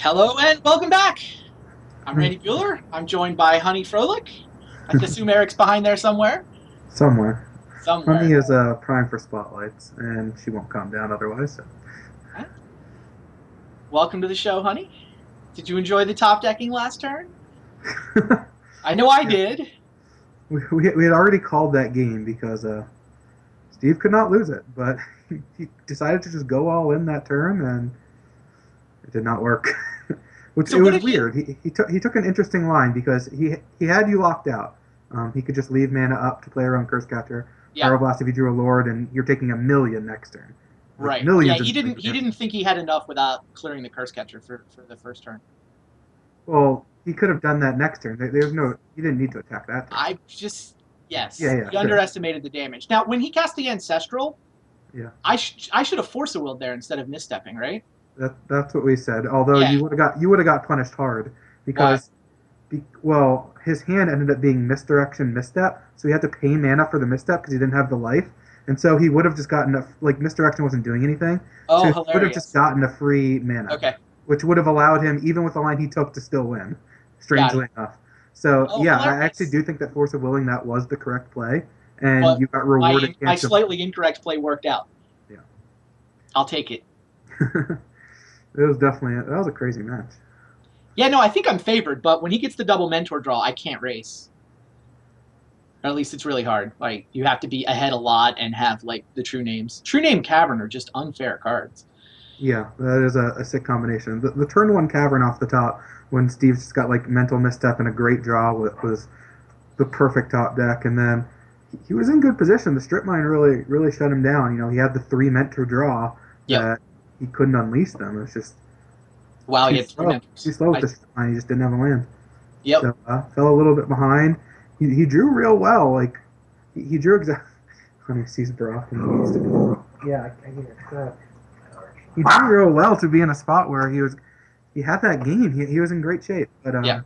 Hello and welcome back. I'm Hmm. Randy Bueller. I'm joined by Honey Froelich. I assume Eric's behind there somewhere. Somewhere. Honey Somewhere. is prime for spotlights, and she won't calm down otherwise. So. Huh? Welcome to the show, Honey. Did you enjoy the top decking last turn? I know I Yeah, did. we had already called that game because Steve could not lose it, but he decided to just go all in that turn, and it did not work. Which So it what was did he? weird. He took an interesting line because he had you locked out. He could just leave mana up to play around Curse Catcher, Yeah, Pyroblast if you drew a Lord, and you're taking a million next turn, like right. Yeah, millions he and didn't. millions. He didn't think he had enough without clearing the curse catcher for the first turn. Well, he could have done that next turn. There's no, he didn't need to attack that turn. I just Yeah, yes, yeah, he sure. underestimated the damage. Now, when he cast the ancestral, Yeah, I should have force a willed there instead of misstepping, right? that's what we said. Although Yeah. you would have got punished hard Why? because, well, his hand ended up being misdirection misstep, so he had to pay mana for the misstep because he didn't have the life, and so he would have just gotten like misdirection wasn't doing anything, so Oh, he would have just hilarious. gotten a free mana, Okay, which would have allowed him, even with the line he took, to still win. got it. Strangely enough. So Oh, yeah, I actually hilarious. do think that Force of Willing that was the correct play, and But you got rewarded my handsomely. slightly incorrect play worked out. Yeah. I'll take it. It was definitely that was a crazy match. Yeah, no, I think I'm favored, but when he gets the double mentor draw, I can't race. Or at least it's really hard. Like you have to be ahead a lot and have like the true names. True name Cavern are just unfair cards. Yeah, that is a sick combination. The turn one cavern off the top when Steve just got like mental misstep and a great draw was the perfect top deck, and then he was in good position. The strip mine really shut him down. He had the three mentor draw Yep. that he couldn't unleash them. It was just Wow, he too had three slow, too mentors. slow with the strip mine. He just didn't have a land. Yep. So fell a little bit behind. He drew real well. Like he drew exactly. Honey sees Brock and he needs to. Yeah, I hear. He did real well to be in a spot where he had that game. He was in great shape. But Yeah.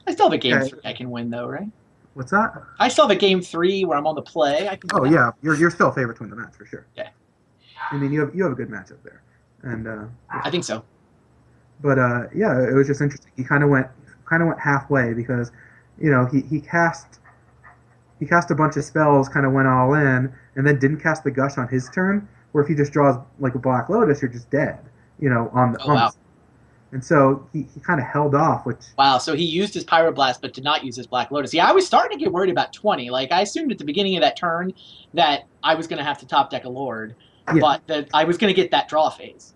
I still have a game yeah, three I can win though, right? what's that? I still have a game three where I'm on the play. I can win Oh that. yeah, you're still a favorite to win the match for sure. Yeah, I mean you have a good matchup there, and I think so. but yeah, it was just interesting. He kind of went halfway because he cast a bunch of spells, kind of went all in, and then didn't cast the gush on his turn. Where if he just draws like a Black Lotus, you're just dead. On the Oh wow. and so he kind of held off, which Wow, so he used his Pyroblast but did not use his Black Lotus. Yeah, I was starting to get worried about 20. Like, I assumed at the beginning of that turn that I was going to have to top deck a Lord, yeah, but that I was going to get that draw phase.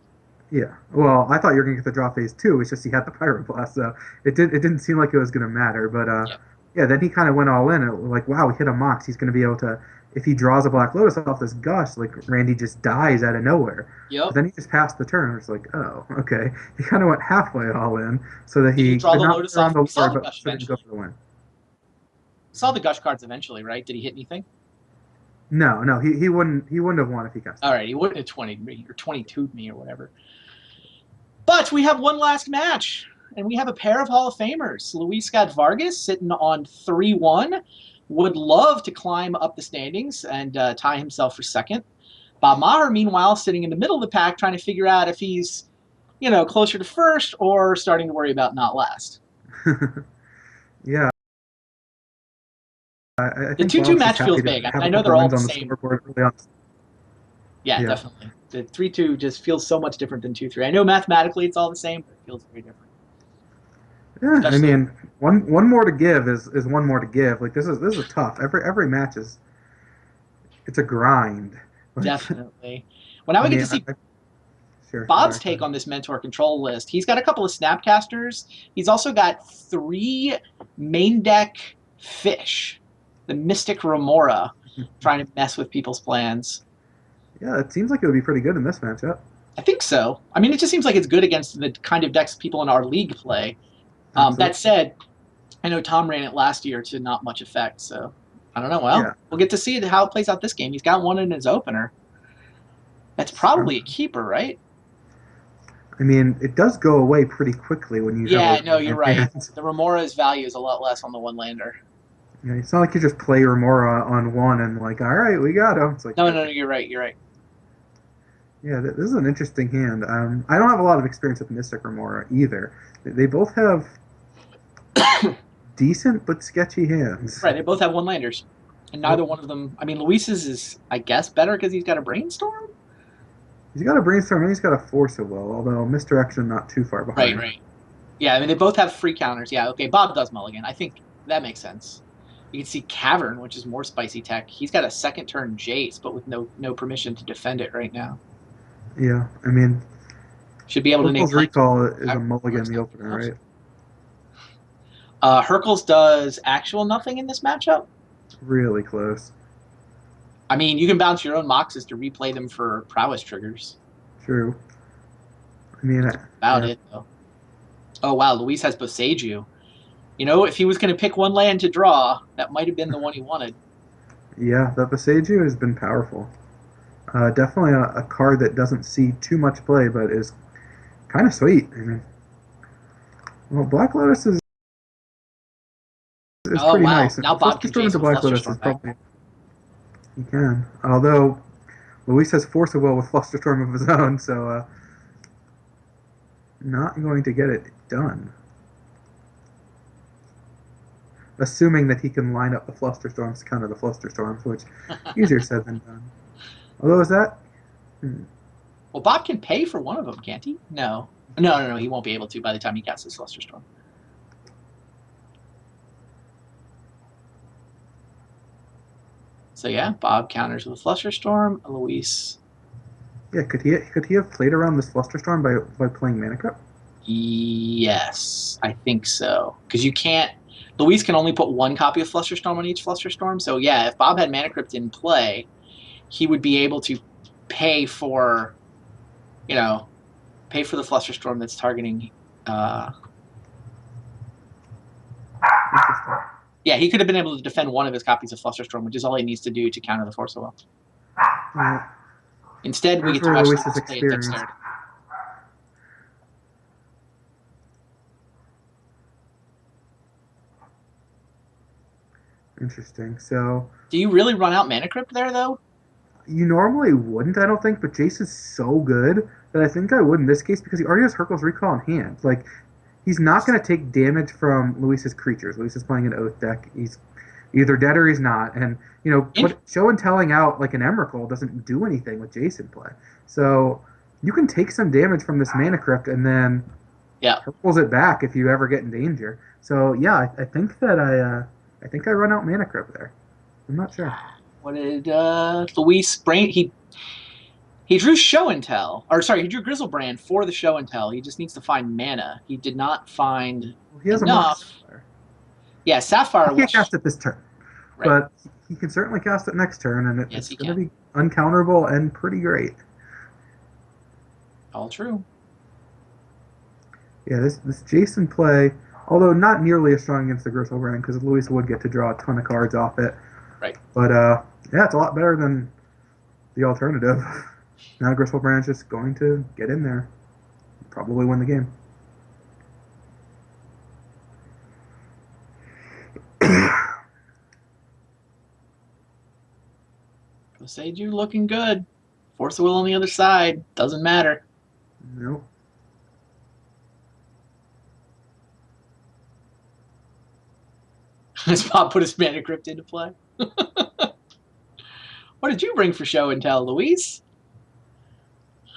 yeah. Well, I thought you were gonna get the draw phase too. It's just he had the Pyroblast, so it didn't seem like it was gonna matter. But Yep. yeah. Then he kind of went all in, and like, wow, he hit a Mox. He's gonna be able to, if he draws a Black Lotus off this gush, like Randy just dies out of nowhere. But Yep. then he just passed the turn. It's like, oh, okay. He kind of went halfway all in, so that Did he he draw could the not Lotus put on off? the We saw Lord, the but Gush also didn't go eventually. for the win. We saw the Gush cards eventually, right? Did he hit anything? No, no, he wouldn't have won if he cast All it. right, he wouldn't have 20 me or 22 me or whatever. But we have one last match, and we have a pair of Hall of Famers. Luis Scott-Vargas sitting on 3-1, would love to climb up the standings and tie himself for second. Bob Maher, meanwhile, sitting in the middle of the pack, trying to figure out if he's, closer to first or starting to worry about not last. Yeah, I The think 2-2 Bob's just match feels happy to big. I mean, have I a know couple they're all wins the on the same. scoreboard early on. Yeah, Yeah. definitely. The 3-2 just feels so much different than 2-3. I know mathematically it's all the same, but it feels very different. Yeah, I Especially, mean, one more to give is one more to give. Like this is tough. Every match is it's a grind. Like definitely. Well, now I we get mean, to see sure. Bob's Sorry. Go take ahead. on this mentor control list. He's got a couple of snapcasters. He's also got three main deck fish, the Mystic Remora, trying to mess with people's plans. Yeah, it seems like it would be pretty good in this matchup. I think so. I mean, it just seems like it's good against the kind of decks people in our league play. That Absolutely. said, I know Tom ran it last year to not much effect, so I don't know. Well, Yeah. we'll get to see how it plays out this game. He's got one in his opener. That's probably a keeper, right? I mean, it does go away pretty quickly when you have a Yeah, no, one you're land right. hand. The Remora's value is a lot less on the one lander. It's not like you just play Remora on one and like, all right, we got him. It's like, No, no, no, okay, you're right. You're right. Yeah, this is an interesting hand. I don't have a lot of experience with Mystic Remora either. They both have decent but sketchy hands. Right, they both have one landers. And neither Well, one of them, I mean, Luis's is, I guess, better because he's got a brainstorm? he's got a brainstorm and he's got a force of will, although misdirection not too far Right, behind. right. Yeah, I mean, they both have free counters. Yeah, okay, Bob does mulligan. I think that makes sense. You can see Cavern, which is more spicy tech. He's got a second turn Jace, but with no permission to defend it right now. Yeah, I mean, Should be able to name Hercule's flank. Recall is a mulligan in the opener, right? Hercules does actual nothing in this matchup. Really close. I mean, you can bounce your own Moxes to replay them for prowess triggers. True. I mean, About yeah, it, though. Oh, wow, Luis has Boseiju. You know, if he was going to pick one land to draw, that might have been the one he wanted. yeah, the Beseiju has been powerful. Definitely a card that doesn't see too much play, but is kind of sweet. I mean, well, Black Lotus is Oh, pretty wow. nice. Now Bob can Flusterstorm chase into with Black Lotus is Flusterstorm back. probably he can. Although Luis has Force of Will with Flusterstorm of his own, so not going to get it done. Assuming that he can line up the Flusterstorms to counter the Flusterstorms, which easier said than done. Although is that Well, Bob can pay for one of them, can't he? No. No. He won't be able to by the time he casts his Flusterstorm. So yeah, Bob counters with Flusterstorm. Luis. yeah? Could he have played around this Flusterstorm by playing Mana Crypt? Yes, I think so. Because you can't. Luis can only put one copy of Flusterstorm on each Flusterstorm. So yeah, if Bob had Mana Crypt in play, he would be able to pay for, you know, pay for the Flusterstorm that's targeting. Interesting. Yeah, he could have been able to defend one of his copies of Flusterstorm, which is all he needs to do to counter the Force of Will. Yeah, Instead, we there's get to where watch Luis's Luis play at experience. Dexterity. Interesting. So Do you really run out Mana Crypt there, though? you normally wouldn't, I don't think, but Jace is so good that I think I would in this case because he already has Hercule's Recall in hand. Like, he's not going to take damage from Luis's creatures. Luis is playing an Oath deck. He's either dead or he's not. And, show and telling out like an Emrakul doesn't do anything with Jace in play. So you can take some damage from this Mana Crypt and then Yeah. Hercules it back if you ever get in danger. So, yeah, I think that I think I run out Mana Crypt there. I'm not sure. What did Luis brain? He drew Show and Tell, or sorry, he drew Grizzlebrand for the Show and Tell. He just needs to find mana. He did not find Well, he has a enough. Mox Sapphire. Yeah, Sapphire. He can't cast it this turn, Right. but he can certainly cast it next turn, and Yes, it's going to be uncounterable and pretty great. All true. Yeah, this Jason play, although not nearly as strong against the Grizzlebrand, because Luis would get to draw a ton of cards off it. Right. But yeah, it's a lot better than the alternative. Now Grizzlebrand's just going to get in there, probably win the game. Boseiju looking good. Force of Will on the other side. Doesn't matter. Nope. Does Bob put his Mana Crypt into play? What did you bring for Show and Tell, Luis?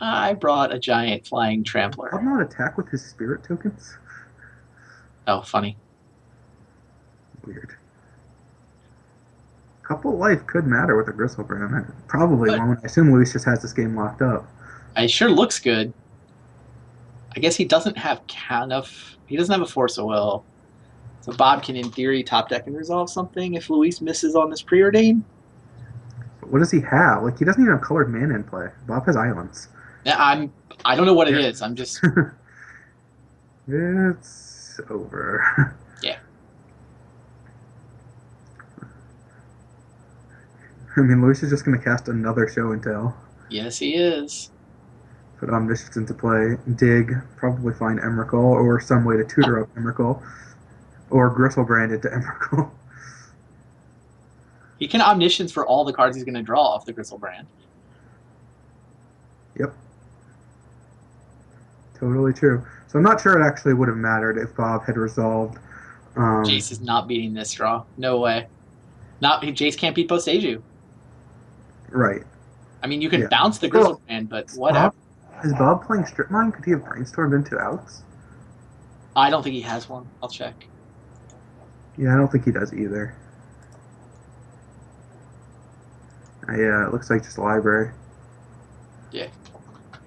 I brought a giant flying trampler. I'll not attack with his spirit tokens. Oh, funny. Weird. Couple life could matter with a Grizzlebrand. Probably won't. I assume Luis just has this game locked up. It sure looks good. I guess he doesn't have enough. He doesn't have a Force of Will. So Bob can, in theory, top deck and resolve something if Luis misses on this preordain. But what does he have? Like, he doesn't even have colored mana in play. Bob has islands. I don't know what it is. I'm just. It's over. Yeah. I mean, Luis is just going to cast another Show and Tell. Yes, he is. Put Omniscience into play. Dig. Probably find Emrakul or some way to tutor up Emrakul. Or Grizzlebrand into Emrakul. He can Omniscience for all the cards he's going to draw off the Grizzlebrand. Yep. Totally true. So I'm not sure it actually would have mattered if Bob had resolved. Jace is not beating this draw. No way. Not Jace can't beat Boseiju. Right. I mean, you can Yeah. bounce the So Grizzlebrand, but is whatever. Bob playing Strip Mine? Could he have brainstormed into outs? I don't think he has one. I'll check. Yeah, I don't think he does either. Yeah, it looks like just library. Yeah.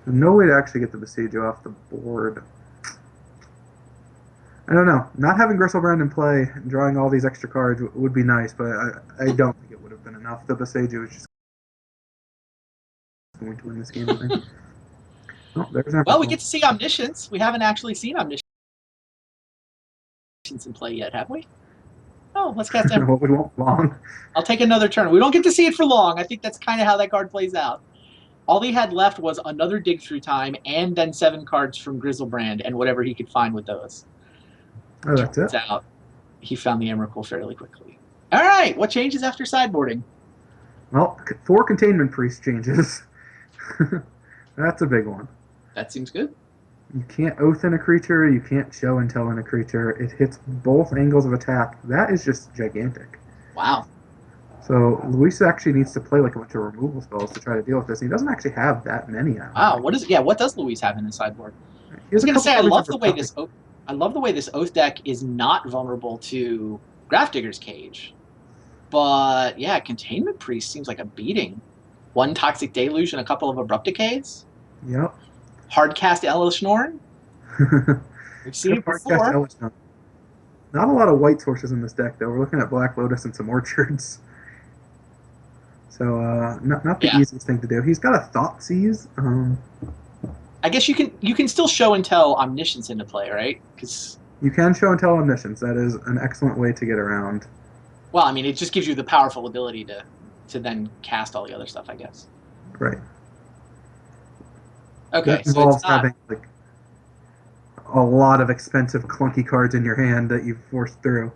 No way to actually get the Besieger off the board. I don't know. Not having Grizzlebrand in play and drawing all these extra cards would be nice, but I don't think it would have been enough. The Besieger was just going to win this game, I think. Oh, there's our Well, we get to see Omniscience. We haven't actually seen Omniscience in play yet, have we? Oh, let's cast Emerald. Well, we won't long. I'll take another turn. We don't get to see it for long. I think that's kind of how that card plays out. All he had left was another dig through time and then 7 cards from Grizzlebrand and whatever he could find with those. Oh, that's Turns it. out he found the Emrakul fairly quickly. All right, what changes after sideboarding? Well, 4 containment priest changes. That's a big one. That seems good. You can't oath in a creature. You can't show and tell in a creature. It hits both angles of attack. That is just gigantic. Wow. So Luis actually needs to play like a bunch of removal spells to try to deal with this. And he doesn't actually have that many. Wow. What does Luis have in his sideboard? I was gonna say I love the way this oath deck is not vulnerable to Grafdigger's Cage. But yeah, Containment Priest seems like a beating. 1 Toxic Deluge and a couple of Abrupt Decays. Yep. Hardcast Elish Norn. We've seen it before. Not a lot of white sources in this deck, though. We're looking at Black Lotus and some Orchards. So, not the easiest thing to do. He's got a Thoughtseize. I guess you can still show and tell Omniscience into play, right? Because you can show and tell Omniscience. That is an excellent way to get around. Well, I mean, it just gives you the powerful ability to then cast all the other stuff, I guess. Right. Okay, that involves having like a lot of expensive, clunky cards in your hand that you've forced through.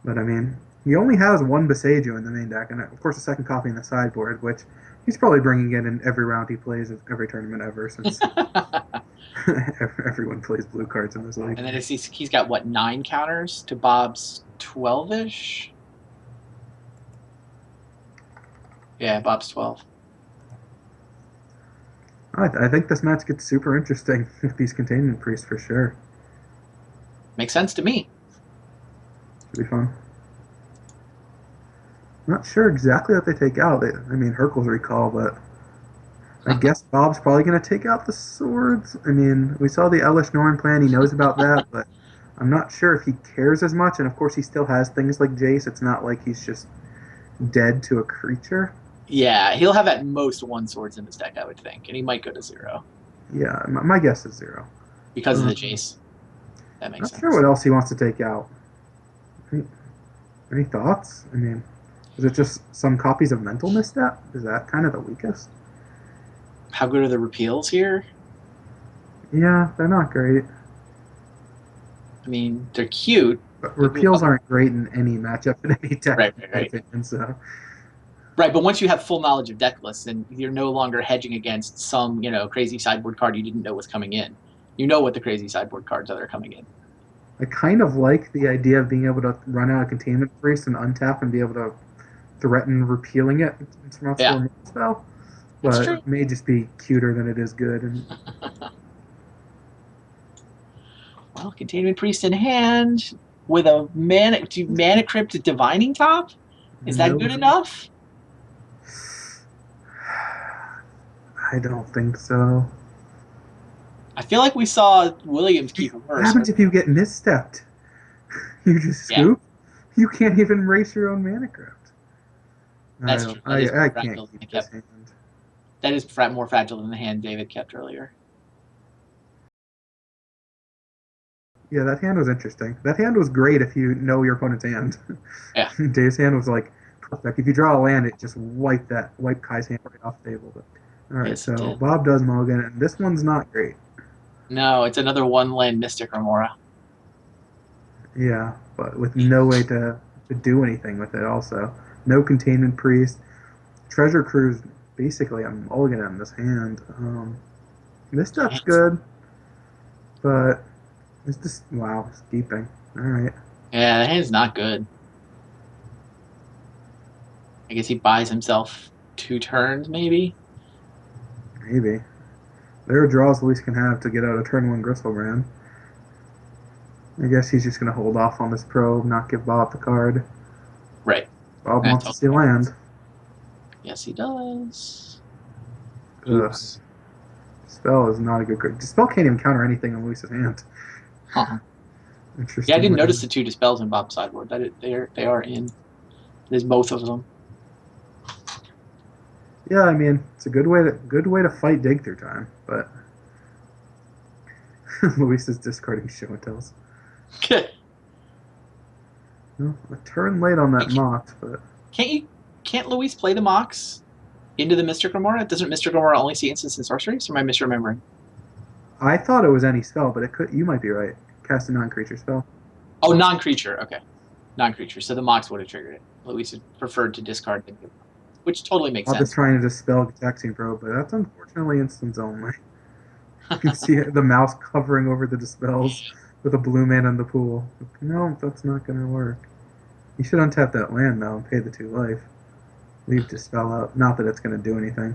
But I mean, he only has 1 Boseiju in the main deck, and of course a second copy in the sideboard, which he's probably bringing in every round he plays of every tournament ever, since everyone plays blue cards in this league. And then he's got what, 9 counters to Bob's 12-ish? Yeah, Bob's 12. I think this match gets super interesting with these containment priests for sure. Makes sense to me. Should be fun. Not sure exactly what they take out. I mean, Hurkyl's Recall, but I guess Bob's probably going to take out the swords. I mean, we saw the Elish Norn plan. He knows about that, but I'm not sure if he cares as much. And of course, he still has things like Jace. It's not like he's just dead to a creature. Yeah, he'll have at most 1 swords in his deck, I would think, and he might go to 0. Yeah, my guess is 0 because of the Jace. That makes sense. Not sure what else he wants to take out. Any thoughts? I mean, is it just some copies of Mental Misstep? Is that kind of the weakest? How good are the repeals here? Yeah, they're not great. I mean, they're cute. But repeals aren't great in any matchup in any deck, right. in my opinion, so. Right, but once you have full knowledge of deck lists, then you're no longer hedging against some, crazy sideboard card you didn't know was coming in. You know what the crazy sideboard cards are that are coming in. I kind of like the idea of being able to run out a Containment Priest and untap and be able to threaten repealing it from a removal spell. But it may just be cuter than it is good. And well, Containment Priest in hand with a Mana Crypt Divining Top? Is that good enough? I don't think so. I feel like we saw Williams keep worse. What happens if you get misstepped? You just scoop? Yeah. You can't even erase your own Mana Crypt. That's true. I can't keep this hand. That is more fragile than the hand David kept earlier. Yeah, that hand was interesting. That hand was great if you know your opponent's hand. Yeah. Dave's hand was like perfect. If you draw a land, it just wiped Kai's hand right off the table. But, all right, so Bob does mulligan, and this one's not great. No, it's another 1-land Mystic Remora. Yeah, but with no way to do anything with it also. No Containment Priest. Treasure Cruise, basically, I'm mulliganing on this hand. This stuff's good, but it's just wow, it's keeping. All right. Yeah, the hand's not good. I guess he buys himself 2 turns, maybe. Maybe. There are draws Luis can have to get out of turn one Gristlebrand. I guess he's just going to hold off on this probe, not give Bob the card. Right. Bob That wants to see totally land. Yes, he does. Ugh. Oops. Dispel is not a good card. Dispel can't even counter anything in Luis's hand. Huh. Interesting. Yeah, I didn't notice the 2 dispels in Bob's sideboard. They are in. There's both of them. Yeah, I mean it's a good way to fight dig through time, but Luis is discarding show and tells. Well, a turn late on that Mox, but Can't Luis play the Mox into the Mystic Remora? Doesn't Mystic Remora only see instants and sorceries? Or am I misremembering? I thought it was any spell, but it could. You might be right. Cast a non-creature spell. Oh, non-creature. Okay, non-creature. So the Mox would have triggered it. Luis preferred to discard it, which totally makes Bob is sense. trying to dispel Taxing Probe, but that's unfortunately instants only. You can see the mouse hovering over the dispels with a blue man in the pool. No, that's not going to work. You should untap that land though and pay the 2 life. Leave Dispel out. Not that it's going to do anything.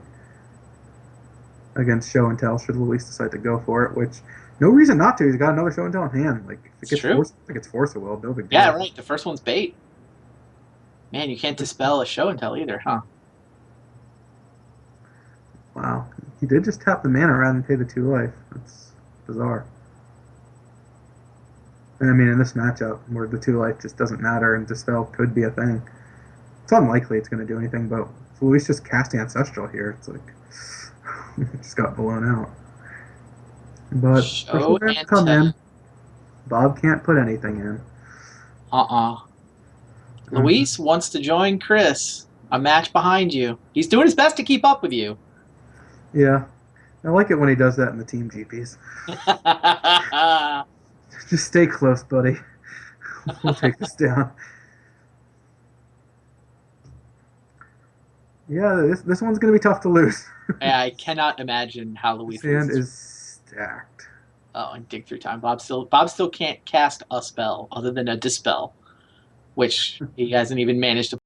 Against Show and Tell, should Luis decide to go for it, which no reason not to. He's got another Show and Tell in hand. Like if It's true. it gets Force of Will, no big deal. Yeah, right. The first one's bait. Man, you can't dispel a show and tell either, huh? Wow. He did just tap the mana around and pay the 2 life. That's bizarre. I mean, in this matchup, where the 2 life just doesn't matter and Dispel could be a thing, it's unlikely it's going to do anything, but if Luis just casting Ancestral here, it's like, it just got blown out. But Show and come tell. in. Bob can't put anything in. Luis wants to join Chris. A match behind you. He's doing his best to keep up with you. Yeah. I like it when he does that in the team GPs. Just stay close, buddy. We'll take this down. Yeah, this one's going to be tough to lose. I cannot imagine how Luis His hand is stacked. Oh, and dig through time. Bob still can't cast a spell other than a dispel, which he hasn't even managed to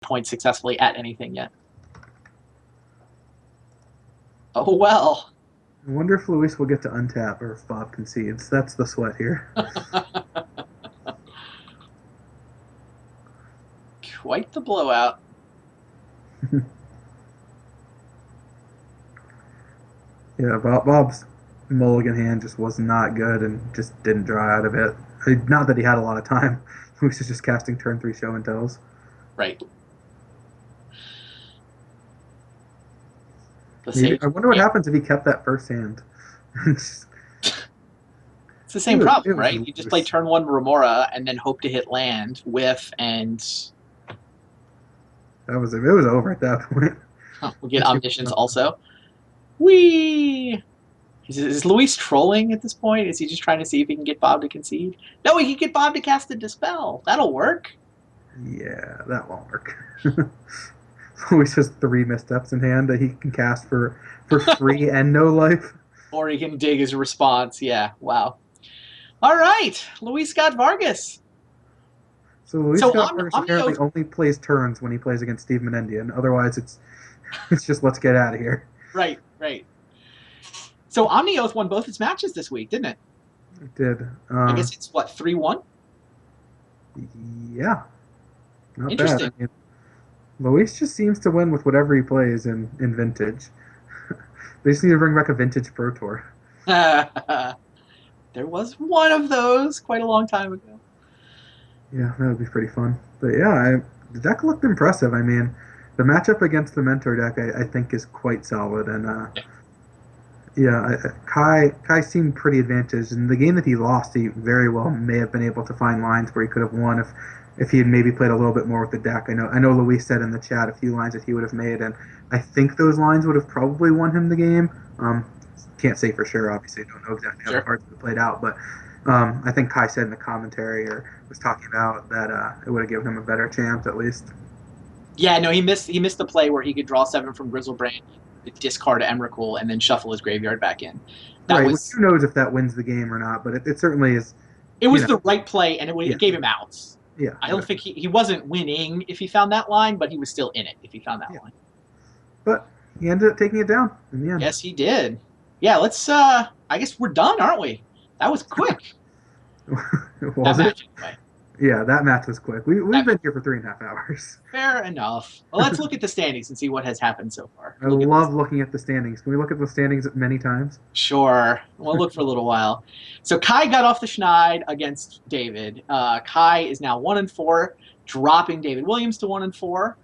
point successfully at anything yet. Oh well. I wonder if Luis will get to untap or if Bob concedes. That's the sweat here. Quite the blowout. Yeah, Bob's mulligan hand just was not good and just didn't draw out of it. Not that he had a lot of time. Luis is just casting turn 3 show and tells. Right. I wonder what happens if he kept that first hand. It's the same problem, right? You just play turn 1 Remora and then hope to hit land, whiff, and it was over at that point. We'll get Omniscience also. Whee! Is Luis trolling at this point? Is he just trying to see if he can get Bob to concede? No, he can get Bob to cast a Dispel. That'll work. Yeah, that won't work. Luis has 3 missteps in hand that he can cast for free and no life. Or he can dig his response. Yeah, wow. All right, Luis Scott-Vargas. So Luis Scott-Vargas apparently only plays turns when he plays against Steve Menendian. Otherwise, it's just let's get out of here. Right. So Omnioth won both its matches this week, didn't it? It did. I guess it's, 3-1? Yeah. Not Interesting. Bad. I mean, Luis just seems to win with whatever he plays in Vintage. They just need to bring back a Vintage Pro Tour. There was one of those quite a long time ago. Yeah, that would be pretty fun. But yeah, the deck looked impressive. I mean, the matchup against the Mentor deck, I think, is quite solid. And Kai seemed pretty advantaged. In the game that he lost, he very well may have been able to find lines where he could have won if he had maybe played a little bit more with the deck. I know Luis said in the chat a few lines that he would have made, and I think those lines would have probably won him the game. Can't say for sure, obviously. Don't know exactly how the cards would have played out, but I think Kai said in the commentary or was talking about that it would have given him a better chance at least. Yeah, no, he missed the play where he could draw 7 from Grizzlebrand, discard Emrakul and then shuffle his graveyard back in. That Right, which was who knows if that wins the game or not, but it certainly is. it You was know, the right play, and yeah, it gave him outs. yeah, I don't exactly. think he wasn't winning if he found that line, but he was still in it if he found that Yeah, line. but he ended up taking it down in the end. Yes, he did. Yeah, let's I guess we're done, aren't we? That was quick. That Was it? match anyway. Yeah, that match was quick. We've That been here for 3.5 hours. Fair enough. Well, let's look at the standings and see what has happened so far. I love looking at the standings. Can we look at the standings many times? Sure. We'll look for a little while. So Kai got off the schneid against David. Kai is now 1-4, dropping David Williams to 1-4.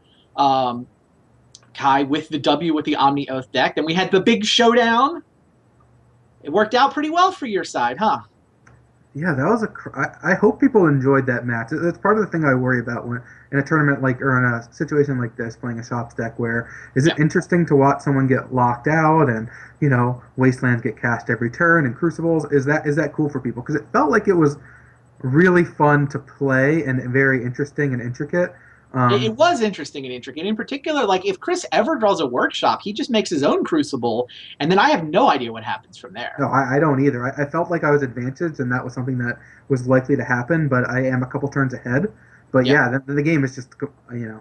Kai with the W with the Omni Oath deck. Then we had the big showdown. It worked out pretty well for your side, huh? Yeah, that was I hope people enjoyed that match. That's part of the thing I worry about when in a tournament like or in a situation like this, playing a shops deck. Where is it interesting to watch someone get locked out and wastelands get cast every turn and crucibles? Is that cool for people? Because it felt like it was really fun to play and very interesting and intricate. It was interesting and intricate. In particular, like if Chris ever draws a workshop, he just makes his own crucible, and then I have no idea what happens from there. No, I don't either. I felt like I was advantaged, and that was something that was likely to happen. But I am a couple turns ahead. But Yep. yeah, the game is just And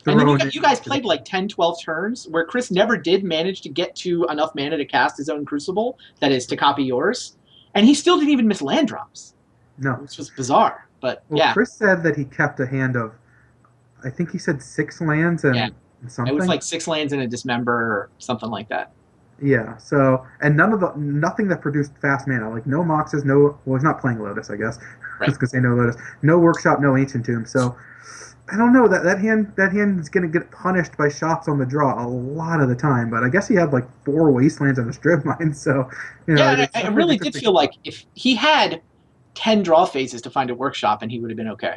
then thrown you guys played like 10, 12 turns where Chris never did manage to get to enough mana to cast his own crucible, that is, to copy yours. And he still didn't even miss land drops, no. which was bizarre. But Well, yeah. Chris said that he kept a hand of, I think he said 6 lands and something. It was like 6 lands and a dismember or something like that. Yeah. So and nothing that produced fast mana, like no Moxes, no. Well, he's not playing Lotus, I guess. Right. I was gonna say no Lotus, no Workshop, no Ancient Tomb. So I don't know that hand is gonna get punished by shops on the draw a lot of the time. But I guess he had like 4 Wastelands on the strip mine. So yeah, I really did feel like if he had 10 draw phases to find a workshop, and he would have been okay.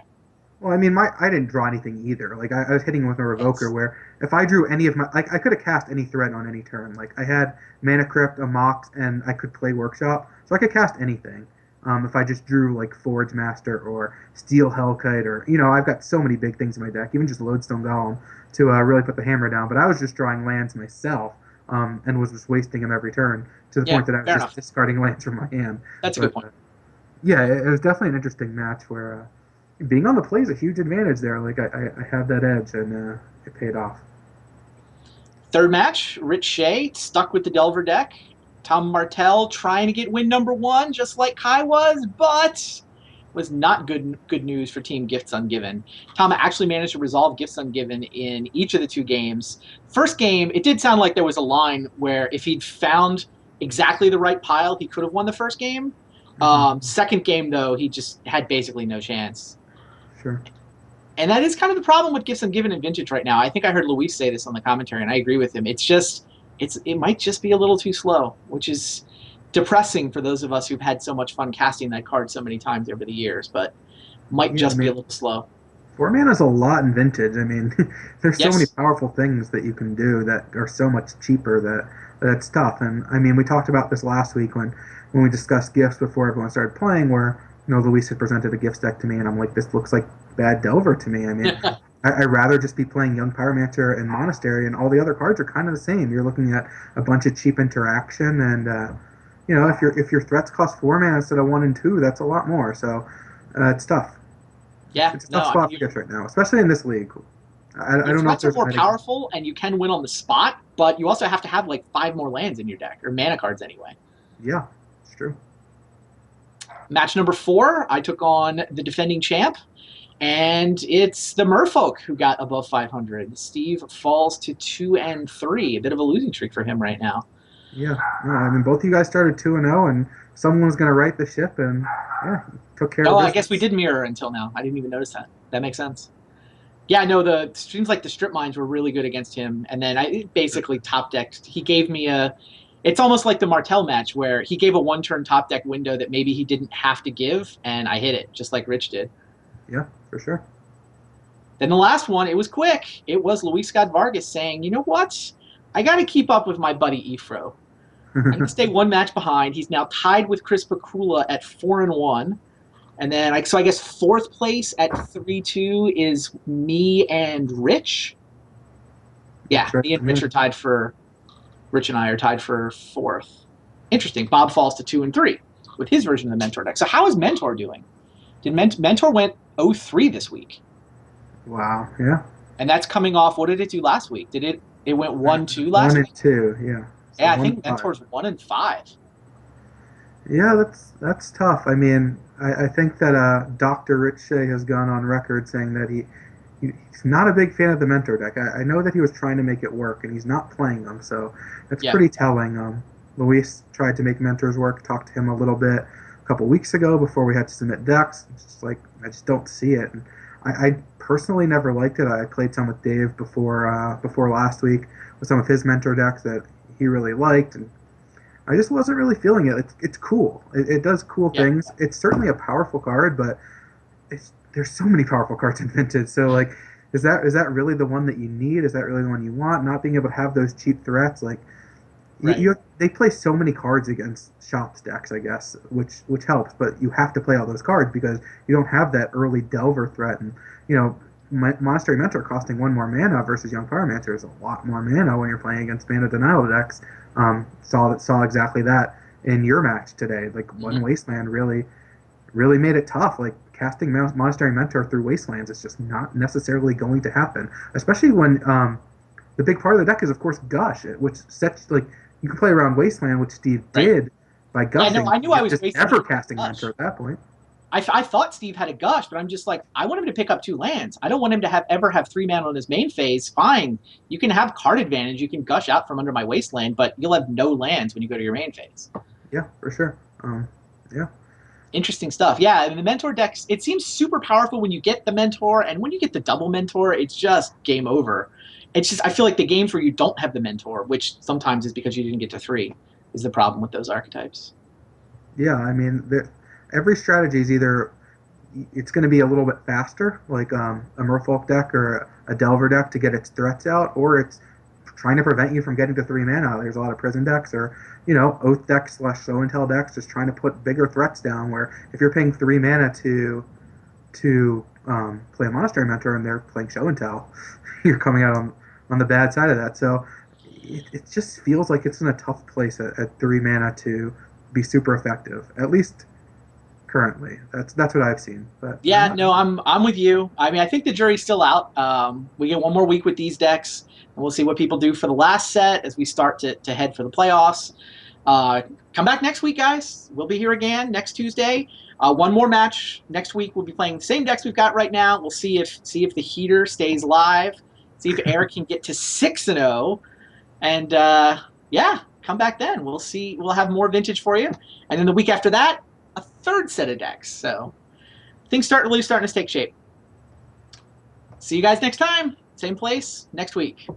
Well, I mean, I didn't draw anything either. Like I was hitting with a Revoker, where if I drew any of my, like I could have cast any threat on any turn. Like I had Mana Crypt, a Mox, and I could play Workshop, so I could cast anything. If I just drew like Forge Master or Steel Hellkite, or I've got so many big things in my deck, even just Lodestone Golem to really put the hammer down. But I was just drawing lands myself, and was just wasting them every turn to the point that I was just discarding lands from my hand. That's a good point. Yeah, it was definitely an interesting match where. Being on the play is a huge advantage there. Like I had that edge, and it paid off. Third match, Rich Shea stuck with the Delver deck. Tom Martell trying to get win number 1, just like Kai was, but was not good news for Team Gifts Ungiven. Tom actually managed to resolve Gifts Ungiven in each of the 2 games. First game, it did sound like there was a line where if he'd found exactly the right pile, he could have won the first game. Second game, though, he just had basically no chance. Sure. And that is kind of the problem with Gifts Ungiven in Vintage right now. I think I heard Luis say this on the commentary, and I agree with him. It might just be a little too slow, which is depressing for those of us who've had so much fun casting that card so many times over the years, but might be a little slow. 4 mana is a lot in Vintage. I mean, there's so Yes. many powerful things that you can do that are so much cheaper that it's tough. And I mean, we talked about this last week when we discussed gifts before everyone started playing, where Luis had presented a gifts deck to me, and I'm like, this looks like bad Delver to me. I mean, I'd rather just be playing Young Pyromancer and Monastery, and all the other cards are kind of the same. You're looking at a bunch of cheap interaction, and if your threats cost 4 mana instead of 1 and 2, that's a lot more. So it's tough. Yeah, it's a tough spot for gifts right now, especially in this league. I don't know if threats are more powerful, and you can win on the spot, but you also have to have like 5 more lands in your deck, or mana cards anyway. Yeah, it's true. Match number 4, I took on the defending champ, and it's the Merfolk who got above 500. Steve falls to 2-3, a bit of a losing streak for him right now. Yeah, I mean, both of you guys started 2-0, and someone was going to right the ship, and took care of it. Oh, I guess we did mirror until now. I didn't even notice that. That makes sense. Yeah, no, the seems like the strip mines were really good against him, and then I basically top decked. He gave me it's almost like the Martell match where he gave a 1-turn top deck window that maybe he didn't have to give, and I hit it, just like Rich did. Yeah, for sure. Then the last one, it was quick. It was Luis Scott-Vargas saying, you know what? I got to keep up with my buddy Ifro. I'm going to stay 1 match behind. He's now tied with Chris Pakula at 4-1. And then, I guess 4th place at 3-2 is me and Rich. Yeah, me and Rich are tied for Rich and I are tied for fourth. Interesting. Bob falls to 2 and 3 with his version of the Mentor deck. So how is Mentor doing? Did Mentor went 0-3 this week? Wow. Yeah. And that's coming off. What did it do last week? Did it went 1-2 One last and week? two. Yeah. So Yeah, I one think five. Mentor's 1-5. Yeah, that's tough. I mean, I think that Dr. Rich Shea has gone on record saying that he's not a big fan of the Mentor deck. I know that he was trying to make it work, and he's not playing them, so that's Yeah. pretty telling. Luis tried to make Mentors work, talked to him a little bit a couple weeks ago before we had to submit decks. It's just like, I just don't see it. And I personally never liked it. I played some with Dave before last week with some of his Mentor decks that he really liked, and I just wasn't really feeling it. It's cool. It does cool Yeah. things. It's certainly a powerful card, but there's so many powerful cards in Vintage. So like, is that really the one that you need? Is that really the one you want? Not being able to have those cheap threats, like Right. they play so many cards against Shops decks, I guess, which helps. But you have to play all those cards because you don't have that early Delver threat, and you know. Monastery Mentor costing one more mana versus Young Pyromancer is a lot more mana when you're playing against mana denial decks. Saw exactly that in your match today. Like one Wasteland really made it tough. Like casting Monastery Mentor through Wastelands is just not necessarily going to happen, especially when the big part of the deck is of course Gush, which sets like you can play around Wasteland, which Steve Right. did by Yeah, no, gushing. I knew I was Just wasting never it. casting Gush. Mentor at that point. I thought Steve had a gush, but I'm just like, I want him to pick up 2 lands. I don't want him to ever have 3 mana on his main phase. Fine, you can have card advantage. You can gush out from under my wasteland, but you'll have no lands when you go to your main phase. Yeah, for sure. Yeah. Interesting stuff. Yeah, and the mentor decks, it seems super powerful when you get the mentor, and when you get the double mentor, it's just game over. It's just I feel like the games where you don't have the mentor, which sometimes is because you didn't get to 3, is the problem with those archetypes. Yeah, I mean, every strategy is either it's going to be a little bit faster, like a Merfolk deck or a Delver deck to get its threats out, or it's trying to prevent you from getting to 3 mana. There's a lot of prison decks, or Oath decks / Show and Tell decks, just trying to put bigger threats down. Where if you're paying 3 mana to play a Monastery Mentor and they're playing Show and Tell, you're coming out on the bad side of that. So it just feels like it's in a tough place at 3 mana to be super effective. At least currently. That's what I've seen. But Yeah, no, I'm with you. I mean, I think the jury's still out. We get one more week with these decks, and we'll see what people do for the last set as we start to head for the playoffs. Come back next week, guys. We'll be here again next Tuesday. One more match next week. We'll be playing the same decks we've got right now. We'll see if the heater stays live. See if Eric can get to 6-0, and yeah, come back then. We'll see. We'll have more vintage for you, and then the week after that, a third set of decks. So things really starting to take shape. See you guys next time. Same place next week.